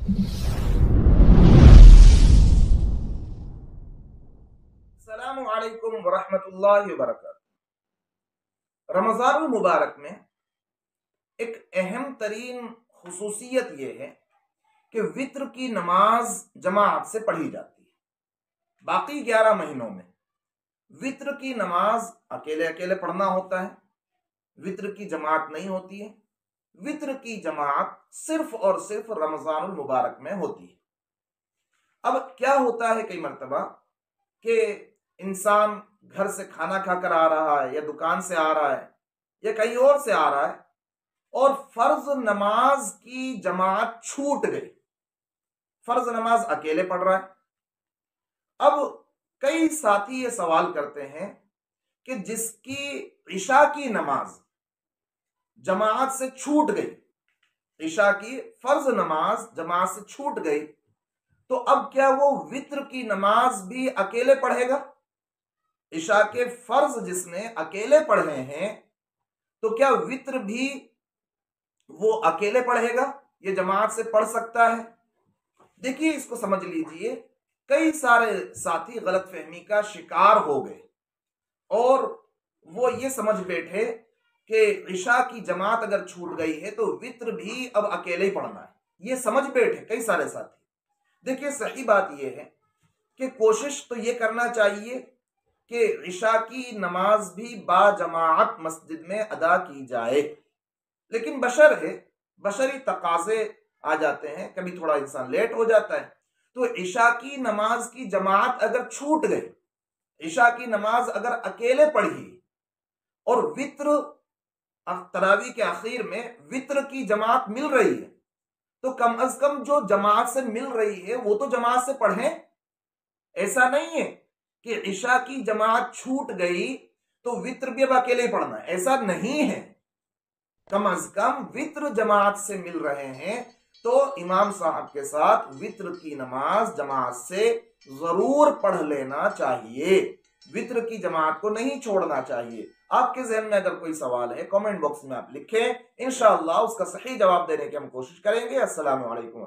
अस्सलामु अलैकुम वरहमतुल्लाहि वबरकातुहू। रमज़ानुल मुबारक में एक अहम तरीन खुसूसियत यह है कि वित्र की नमाज जमात से पढ़ी जाती है। बाकी 11 महीनों में वित्र की नमाज अकेले अकेले पढ़ना होता है, वित्र की जमात नहीं होती है। वित्र की जमात सिर्फ और सिर्फ रमज़ानुल मुबारक में होती है। अब क्या होता है कई मरतबा कि इंसान घर से खाना खाकर आ रहा है या दुकान से आ रहा है या कहीं और से आ रहा है और फर्ज नमाज की जमात छूट गई, फर्ज नमाज अकेले पढ़ रहा है। अब कई साथी ये सवाल करते हैं कि जिसकी इशा की नमाज जमात से छूट गई, इशा की फर्ज नमाज जमात से छूट गई, तो अब क्या वो वित्र की नमाज भी अकेले पढ़ेगा? इशा के फर्ज जिसने अकेले पढ़े हैं तो क्या वित्र भी वो अकेले पढ़ेगा, ये जमात से पढ़ सकता है? देखिए, इसको समझ लीजिए, कई सारे साथी गलतफहमी का शिकार हो गए और वो ये समझ बैठे कि इशा की जमात अगर छूट गई है तो वित्र भी अब अकेले ही पढ़ना है। ये समझ बैठे कई सारे साथी। देखिए, सही बात यह है कि कोशिश तो ये करना चाहिए कि इशा की नमाज भी बाजमात मस्जिद में अदा की जाए, लेकिन बशर है, बशरी तकाजे आ जाते हैं, कभी थोड़ा इंसान लेट हो जाता है। तो इशा की नमाज की जमात अगर छूट गई, इशा की नमाज अगर अकेले पढ़ी और वित्र तरावी के आखिर में वित्र की जमात मिल रही है, तो कम अज कम जो जमात से मिल रही है वो तो जमात से पढ़ें। ऐसा नहीं है कि इशा की जमात छूट गई तो वित्र भी अब अकेले ही पढ़ना है, ऐसा नहीं है। कम अज कम वित्र जमात से मिल रहे हैं तो इमाम साहब के साथ वित्र की नमाज जमात से जरूर पढ़ लेना चाहिए, वित्र की जमात को नहीं छोड़ना चाहिए। आपके जहन में अगर कोई सवाल है कमेंट बॉक्स में आप लिखें, इंशाअल्लाह उसका सही जवाब देने की हम कोशिश करेंगे। अस्सलामु अलैकुम।